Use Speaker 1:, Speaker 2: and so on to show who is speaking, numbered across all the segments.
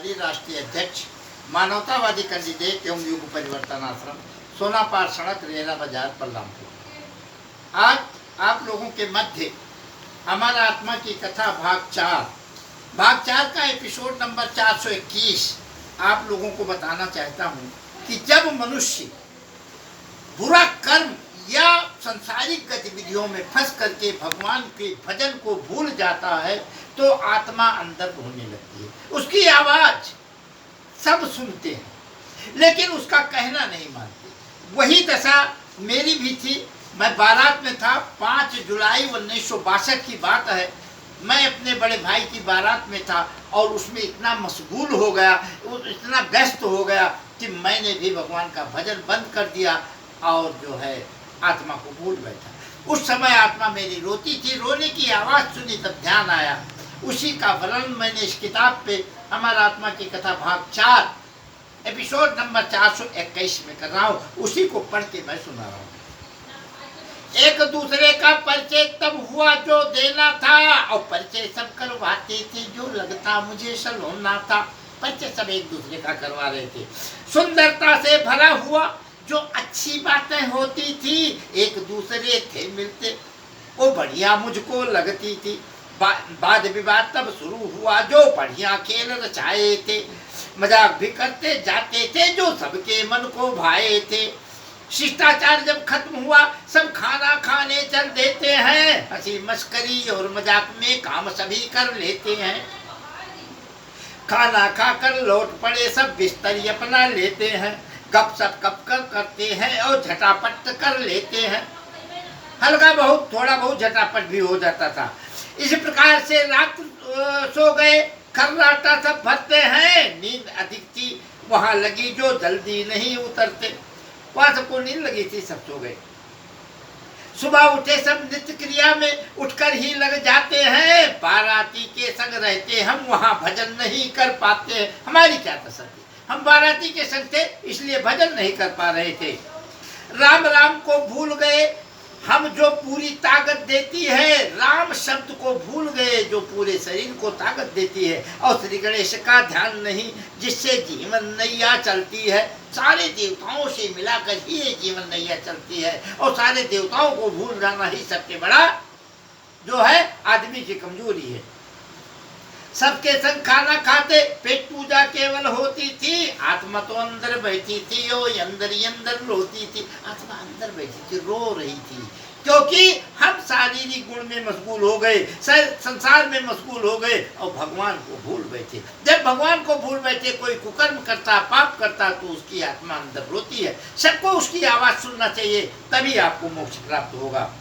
Speaker 1: समाजवादी राष्ट्रीय अध्यक्ष, मानवतावादी कैंडिडेट एवं युग परिवर्तन आश्रम, सोनापार सड़क, रेला बाजार, बलरामपुर। आज आप लोगों के मध्य हमारा आत्मा की कथा भाग 4 का एपिसोड नंबर 421 आप लोगों को बताना चाहता हूँ कि जब मनुष्य बुरा कर्म या सांसारिक गतिविधियों में फंस करके भगवान के भजन को भूल जाता है तो आत्मा अंदर होने लगती है। उसकी आवाज सब सुनते हैं लेकिन उसका कहना नहीं मानते। वही दशा मेरी भी थी। मैं बारात में था। 5 जुलाई 1962 की बात है। मैं अपने बड़े भाई की बारात में था और उसमें इतना मशगूल हो गया, इतना व्यस्त हो गया कि मैंने भी भगवान का भजन बंद कर दिया और जो है आत्मा को भूल बैठा। उस समय आत्मा मेरी रोती थी। रोने की आवाज़ सुनी तब ध्यान आया। उसी का वर्णन मैंने इस किताब पे हमारा आत्मा की कथा भाग 4 एपिसोड नंबर 421 में कर रहा हूँ। उसी को पढ़ के मैं सुना रहा हूँ। एक दूसरे का परिचय तब हुआ जो देना था और परिचय सब करवाते थे जो लगता मुझे सलोना था। परिचय सब एक दूसरे का करवा रहे थे। सुंदरता से भरा हुआ जो अच्छी बातें होती थी एक दूसरे थे मिलते वो बढ़िया मुझको लगती थी। वाद विवाद तब शुरू हुआ जो बढ़िया खेल रचाए थे। मजाक भी करते जाते थे जो सबके मन को भाए थे। शिष्टाचार जब खत्म हुआ सब खाना खाने चल देते हैं। हंसी मस्करी और मजाक में काम सभी कर लेते हैं। खाना खाकर लौट पड़े सब बिस्तर अपना लेते हैं। गपशप करते हैं और झटापट कर लेते हैं। हल्का बहुत थोड़ा बहुत झटापट भी हो जाता था। इस प्रकार से रात सो गए। खर्राटा सब भरते हैं। नींद अधिक थी वहां लगी जो जल्दी नहीं उतरते। वहां सबको नींद लगी थी, सब सो गए। सुबह उठे सब नित्य क्रिया में उठकर ही लग जाते हैं। बाराती के संग रहते हम वहां भजन नहीं कर पाते। हमारी क्या कसर थी, हम बाराती के संग थे इसलिए भजन नहीं कर पा रहे थे। राम राम को भूल गए हम जो पूरी ताकत देती है। राम शब्द को भूल गए जो पूरे शरीर को ताकत देती है। और श्री गणेश का ध्यान नहीं जिससे जीवन नैया चलती है। सारे देवताओं से मिलाकर ही ये जीवन नैया चलती है और सारे देवताओं को भूल जाना ही सबसे बड़ा जो है आदमी की कमजोरी है। सबके संग खाना खाते पेट पूजा केवल होती थी। आत्मा तो अंदर बैठी थी और अंदर ही अंदर रोती थी। आत्मा अंदर बैठी थी, रो रही थी क्योंकि हम शारीरिक गुण में मशगूल हो गए, संसार में मशगूल हो गए और भगवान को भूल बैठे। जब भगवान को भूल बैठे कोई कुकर्म करता पाप करता तो उसकी आत्मा अंदर रोती है। सबको उसकी आवाज सुनना चाहिए तभी आपको मोक्ष प्राप्त होगा।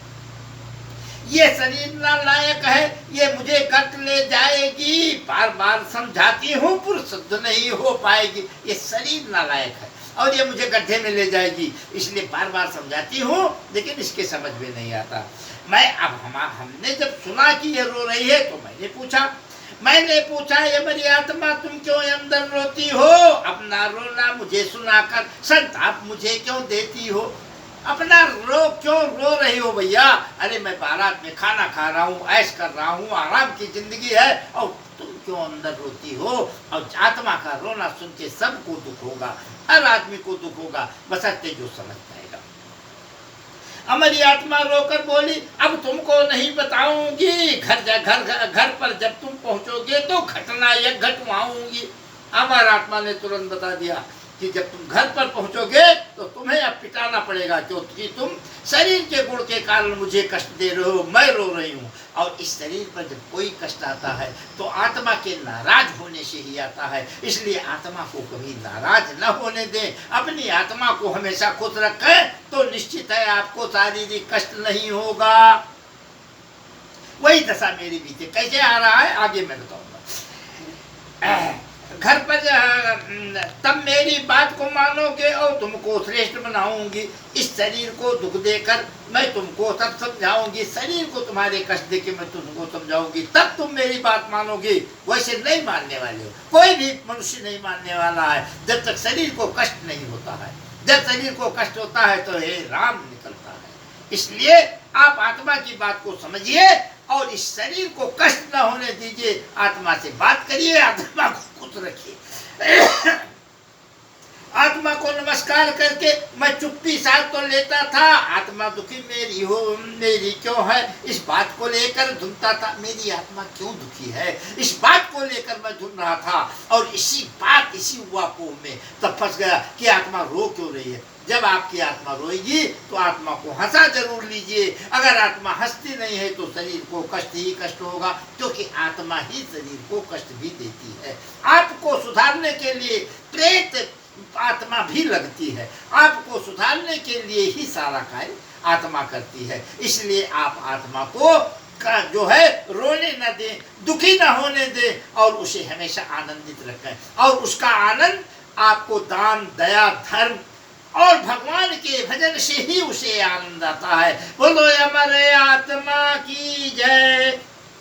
Speaker 1: ये शरीर नालायक है, ये मुझे कट ले जाएगी। बार बार समझाती हूँ पुरुष नहीं हो पाएगी। ये शरीर नालायक है और ये मुझे गड्ढे में ले जाएगी इसलिए बार बार समझाती हूँ लेकिन इसके समझ में नहीं आता। मैं अब हमने जब सुना कि ये रो रही है तो मैंने पूछा ये मेरी आत्मा तुम क्यों अंदर रोती हो? अपना रोना मुझे सुनाकर संताप मुझे क्यों देती हो? अपना क्यों रो रही हो भैया? अरे मैं बारात में खाना खा रहा हूँ, ऐश कर रहा हूँ, आराम की जिंदगी है और तुम क्यों अंदर रोती हो? और आत्मा का रोना सुन के सबको दुख होगा, हर आदमी को दुख होगा, बशर्ते जो समझ पाएगा। हमारी आत्मा रोकर बोली अब तुमको नहीं बताऊंगी। घर पर जब तुम पहुंचोगे तो घटना यह घटवाऊंगी। हमारा आत्मा ने तुरंत बता दिया कि जब तुम घर पर पहुंचोगे तो तुम्हें अब पिटाना पड़ेगा क्योंकि तुम शरीर के गुण के कारण मुझे कष्ट दे रहे हो। मैं रो रही हूँ और इस शरीर पर जब कोई कष्ट आता है तो आत्मा के नाराज होने से ही आता है। इसलिए आत्मा को कभी नाराज न होने दें। अपनी आत्मा को हमेशा खुश रखें तो निश्चित है आपको शारीरिक कष्ट नहीं होगा। वही दशा मेरी भी थी। कैसे आ रहा है आगे मैं बताऊंगा। घर पर तब मेरी बात को मानोगे और तुमको श्रेष्ठ बनाऊंगी। इस शरीर को दुख देकर मैं तुमको सब समझाऊंगी। शरीर को तुम्हारे कष्ट देके मैं तुमको समझाऊंगी तब तुम मेरी बात मानोगे। वैसे नहीं मानने वाले हो, कोई भी मनुष्य नहीं मानने वाला है जब तक शरीर को कष्ट नहीं होता है। जब शरीर को कष्ट होता है तो हे राम निकलता है। इसलिए आप आत्मा की बात को समझिए और इस शरीर को कष्ट न होने दीजिए। आत्मा से बात करिए, आत्मा को खुश रखिए। नमस्कार करके मैं चुप्पी साथ तो लेता था, आत्मा दुखी मेरी हो मेरी क्यों है, इस बात को लेकर धुनता था। मेरी आत्मा क्यों दुखी है, इस बात को लेकर मैं धुन रहा था। और इसी वापो में तब फंस गया कि आत्मा रो क्यों रही है। जब आपकी आत्मा रोएगी तो आत्मा को हंसा जरूर लीजिए। अगर आत्मा हंसती नहीं है तो शरीर को कष्ट ही कष्ट होगा, क्योंकि आत्मा ही शरीर को कष्ट भी देती है। आपको सुधारने के लिए प्रेत आत्मा भी लगती है, आपको सुधारने के लिए ही सारा कार्य आत्मा करती है। इसलिए आप आत्मा को का जो है रोने न दें, दुखी न होने दें, और उसे हमेशा आनंदित रखें। और उसका आनंद आपको दान, दया, धर्म और भगवान के भजन से ही उसे आनंद आता है। बोलो अमर आत्मा की जय।